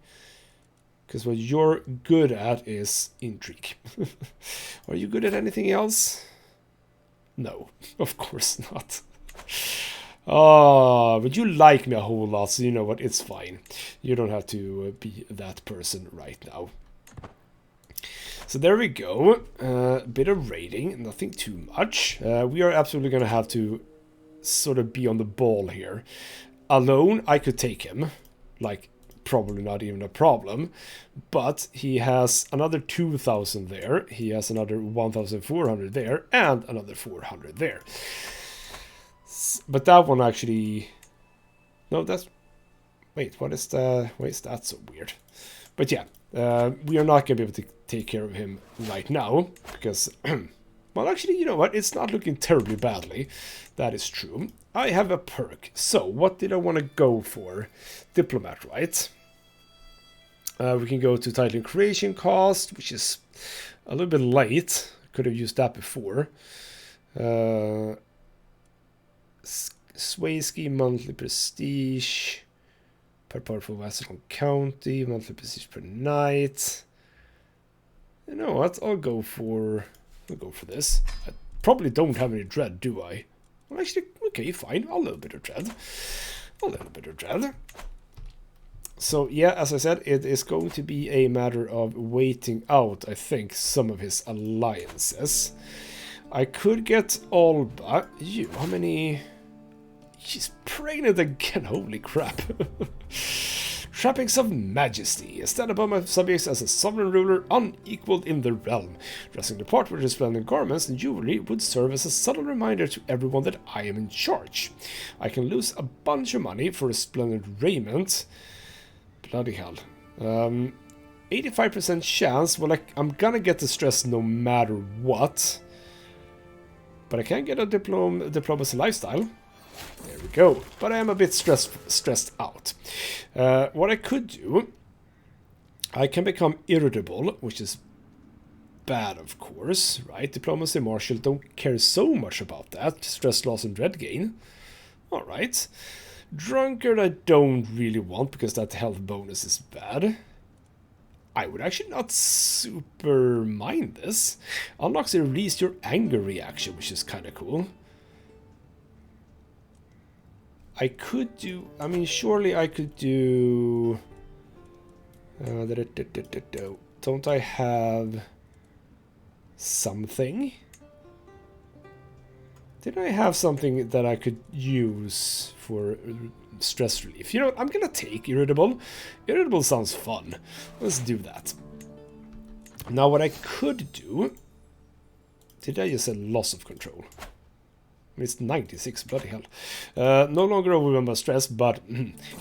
Because what you're good at is intrigue. Are you good at anything else? No, of course not. Oh, but you like me a whole lot, so you know what, it's fine. You don't have to be that person right now. So there we go. Bit of raiding, nothing too much. We are absolutely going to have to sort of be on the ball here. Alone, I could take him. Like, probably not even a problem. But he has another 2,000 there. He has another 1,400 there. And another 400 there. But that one actually... No, that's... Wait, what is the... Why is that so weird? But yeah, we are not going to be able to take care of him right now. Because... Well, actually, you know what? It's not looking terribly badly. That is true. I have a perk. So, what did I want to go for? Diplomat, right? We can go to title creation cost, which is a little bit late. Could have used that before. Sway scheme, monthly prestige. Per powerful vassal county, monthly prestige per night. You know what? I'll go for this. I probably don't have any dread, do I? Well, actually, okay, fine. A little bit of dread. A little bit of dread. So, yeah, as I said, it is going to be a matter of waiting out, I think, some of his alliances. I could get Alba. You, how many... She's pregnant again, holy crap. Trappings of majesty. Stand above my subjects as a sovereign ruler, unequaled in the realm. Dressing the part with resplendent garments and jewelry would serve as a subtle reminder to everyone that I am in charge. I can lose a bunch of money for resplendent raiment. Bloody hell. 85% chance. Well, I'm gonna get the stress no matter what. But I can get a diplomacy lifestyle. There we go. But I am a bit stressed out. What I could do, I can become irritable, which is bad, of course, right? Diplomacy marshal don't care so much about that. Stress loss and dread gain. All right. Drunkard I don't really want because that health bonus is bad. I would actually not super mind this. Unlocks a release your anger reaction, which is kind of cool. I could do... I mean, surely I could do... Don't I have something? Didn't I have something that I could use for stress relief? You know what? I'm gonna take Irritable. Irritable sounds fun. Let's do that. Now, what I could do... Did I just say loss of control? It's 96, bloody hell. No longer overwhelmed by stress, but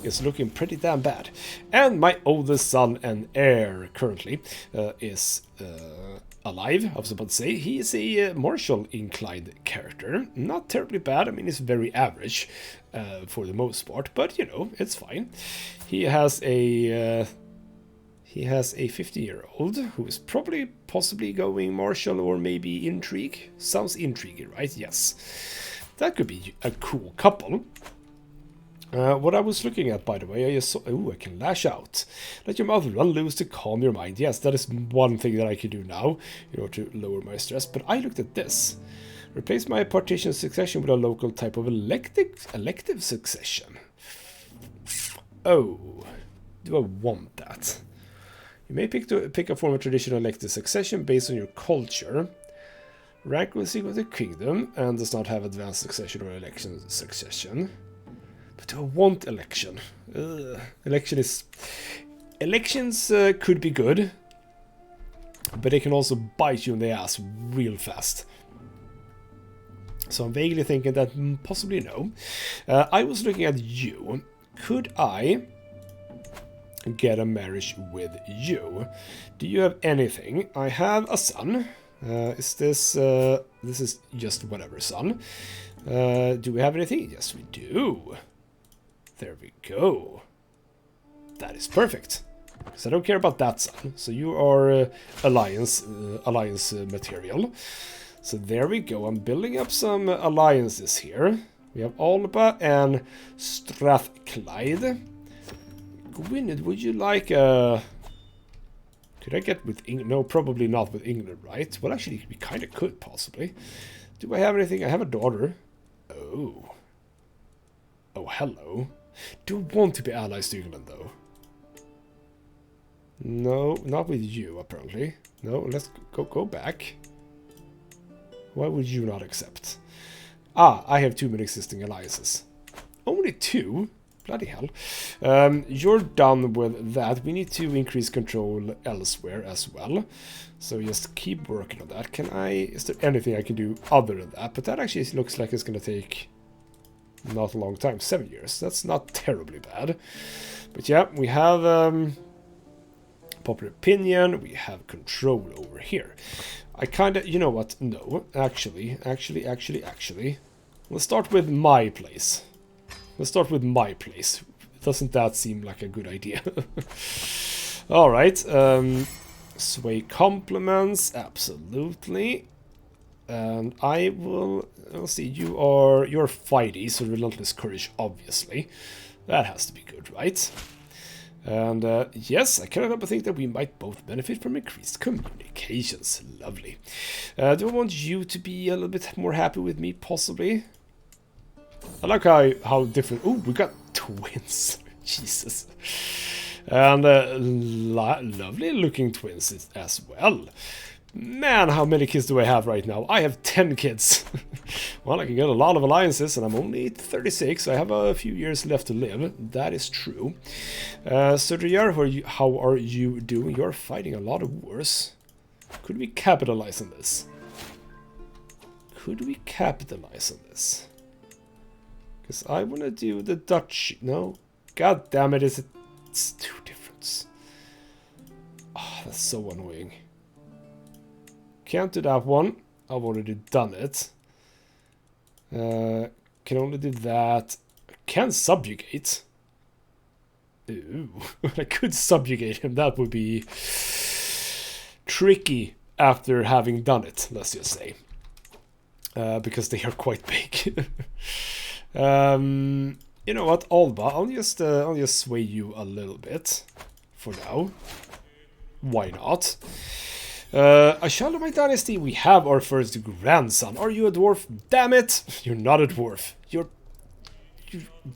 it's looking pretty damn bad. And my oldest son and heir currently is alive, I was about to say. He is a martial inclined character. Not terribly bad, I mean, it's very average for the most part, but you know, it's fine. He has a 50-year-old who is probably possibly going martial or maybe intrigue. Sounds intriguing, right? Yes. That could be a cool couple. What I was looking at, by the way, I just saw... Ooh, I can lash out. Let your mouth run loose to calm your mind. Yes, that is one thing that I can do now in order to lower my stress. But I looked at this. Replace my partition succession with a local type of elective succession. Oh, do I want that? You may pick a form of traditional elective succession based on your culture. Rank will seek with the kingdom and does not have advanced succession or election succession. But do I want election? Elections could be good, but they can also bite you in the ass real fast. So I'm vaguely thinking that possibly no. I was looking at you. Could I get a marriage with you? Do you have anything? I have a son. Is this... this is just whatever, son. Do we have anything? Yes, we do. There we go. That is perfect. Because I don't care about that, son. So you are alliance material. So there we go. I'm building up some alliances here. We have Alba and Strathclyde. Gwynedd, would you like a... Could I get with England? No, probably not with England, right? Well, actually, we kind of could, possibly. Do I have anything? I have a daughter. Oh. Oh, hello. Do want to be allies to England, though. No, not with you, apparently. No, let's go back. Why would you not accept? Ah, I have too many existing alliances. Only 2? Bloody hell. You're done with that. We need to increase control elsewhere as well. So just keep working on that. Is there anything I can do other than that? But that actually looks like it's going to take not a long time. 7 years. That's not terribly bad. But yeah, we have popular opinion. We have control over here. I kind of, you know what? No, actually. Let's start with my place. Doesn't that seem like a good idea? Alright. Sway compliments. Absolutely. And I will... Let's see. You're fighty, so relentless courage, obviously. That has to be good, right? And yes, I cannot help but think that we might both benefit from increased communications. Lovely. Do I want you to be a little bit more happy with me, possibly? I like how different... Oh, we got twins. Jesus. And lovely looking twins as well. Man, how many kids do I have right now? I have 10 kids. Well, I can get a lot of alliances, and I'm only 36. I have a few years left to live. That is true. Sudriyar, how are you doing? You're fighting a lot of wars. Could we capitalize on this? Because I want to do the Dutch. No. God damn it, it's 2 difference. Oh, that's so annoying. Can't do that one. I've already done it. Can only do that. Can subjugate. Ooh. I could subjugate him. That would be tricky after having done it, let's just say. Because they are quite big. You know what, Alba, I'll just sway you a little bit for now. Why not? A child of my dynasty, we have our first grandson. Are you a dwarf? Damn it! You're not a dwarf. You're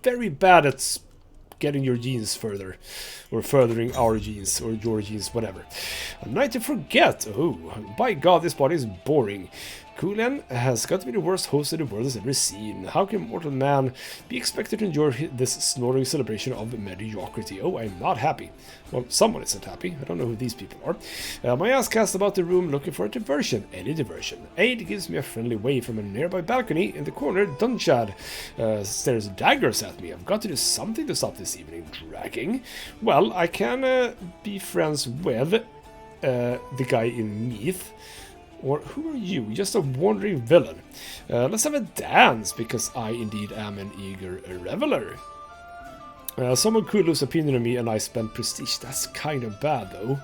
very bad at getting your genes further. Or furthering our genes, or your genes, whatever. A night to forget. Oh, by God, this body is boring. Kulen has got to be the worst host the world has ever seen. How can mortal man be expected to enjoy this snoring celebration of mediocrity? Oh, I'm not happy. Well, someone isn't happy. I don't know who these people are. My ass cast about the room looking for a diversion. Any diversion. Aid gives me a friendly wave from a nearby balcony. In the corner, Dunchad stares daggers at me. I've got to do something to stop this evening dragging. Well, I can be friends with the guy in Meath. Or who are you? Just a wandering villain. Let's have a dance, because I indeed am an eager reveler. Someone could lose opinion on me and I spend prestige. That's kind of bad, though.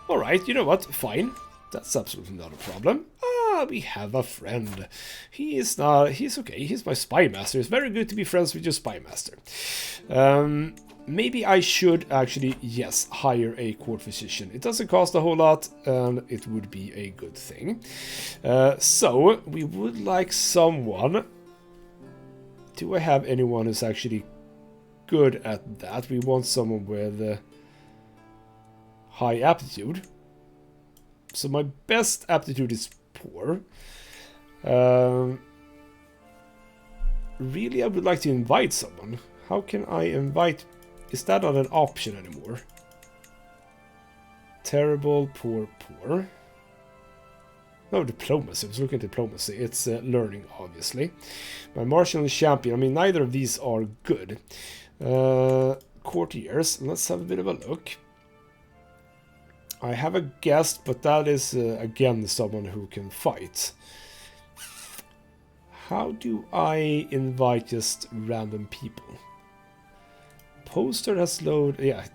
Alright, you know what? Fine. That's absolutely not a problem. Ah, we have a friend. He's okay. He's my spy master. It's very good to be friends with your spy master. Maybe I should actually, yes, hire a court physician. It doesn't cost a whole lot, and it would be a good thing. So, we would like someone... Do I have anyone who's actually good at that? We want someone with high aptitude. So my best aptitude is poor. Really, I would like to invite someone. How can I invite... Is that not an option anymore? Terrible, poor. No, diplomacy. I was looking at diplomacy. It's learning, obviously. My martial and champion. I mean, neither of these are good. Courtiers. Let's have a bit of a look. I have a guest, but that is, again, someone who can fight. How do I invite just random people? Poster has loaded. Yeah, I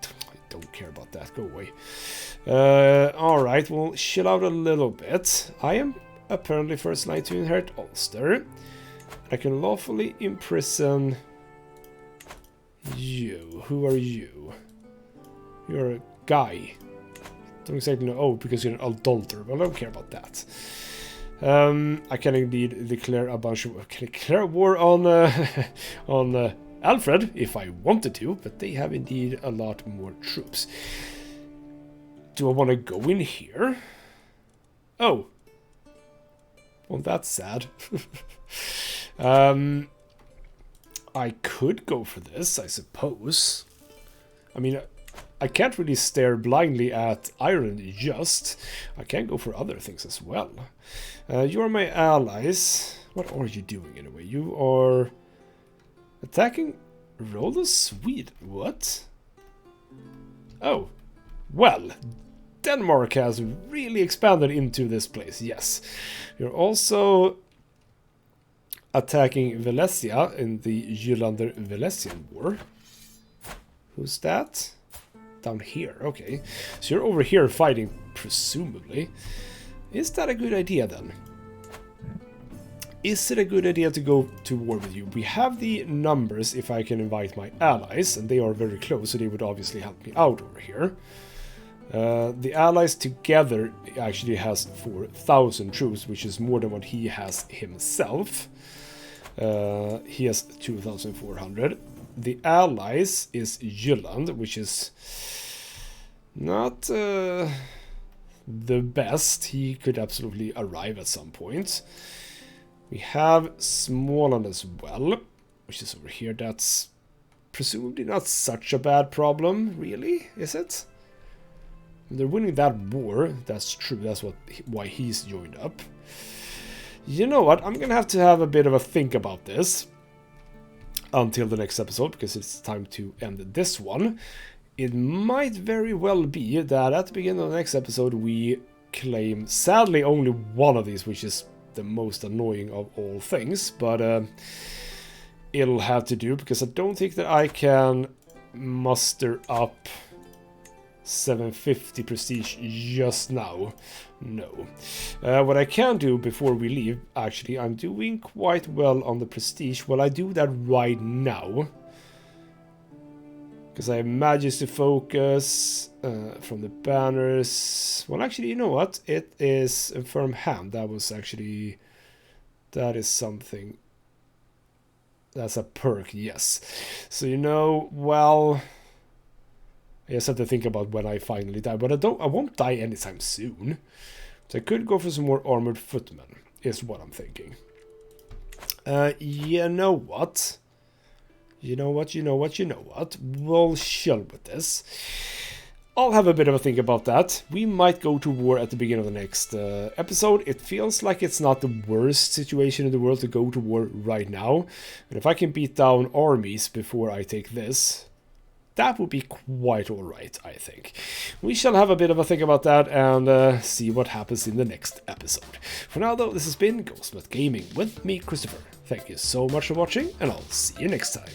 don't care about that. Go away. Alright, we'll chill out a little bit. I am apparently first line to inherit Ulster. I can lawfully imprison you. Who are you? You're a guy. Don't exactly know. Oh, because you're an adulterer. Well, I don't care about that. I can indeed declare a bunch of... Can declare war on on Alfred if I wanted to, but they have indeed a lot more troops. Do I want to go in here? Oh. Well, that's sad. I could go for this, I suppose. I mean, I can't really stare blindly at Ireland just. I can go for other things as well. You are my allies. What are you doing anyway? You are attacking Rolla Sweden. What? Oh. Well, Denmark has really expanded into this place, yes. You're also attacking Venetia in the Jylander-Velesian War. Who's that? Down here, okay. So you're over here fighting, presumably. Is that a good idea then? Is it a good idea to go to war with you? We have the numbers if I can invite my allies, and they are very close, so they would obviously help me out over here. The allies together actually has 4,000 troops, which is more than what he has himself. He has 2,400. The allies is Jylland, which is not the best. He could absolutely arrive at some point. We have Småland as well, which is over here. That's presumably not such a bad problem, really, is it? They're winning that war. That's true. That's why he's joined up. You know what? I'm gonna have to a bit of a think about this until the next episode, because it's time to end this one. It might very well be that at the beginning of the next episode we claim, sadly, only one of these, which is the most annoying of all things, but it'll have to do, because I don't think that I can muster up 750 prestige just now. No. What I can do before we leave, actually, I'm doing quite well on the prestige. Well, I do that right now, because I managed to focus from the banners. Well, actually, you know what? It is a firm hand. That is something. That's a perk, yes. So, you know, well, I just have to think about when I finally die. But I won't die anytime soon. So I could go for some more armored footmen, is what I'm thinking. You know what? You know what? We'll chill with this. I'll have a bit of a think about that. We might go to war at the beginning of the next episode. It feels like it's not the worst situation in the world to go to war right now. And if I can beat down armies before I take this, that would be quite alright, I think. We shall have a bit of a think about that and see what happens in the next episode. For now, though, this has been ghostmutgaming with me, Christopher. Thank you so much for watching, and I'll see you next time.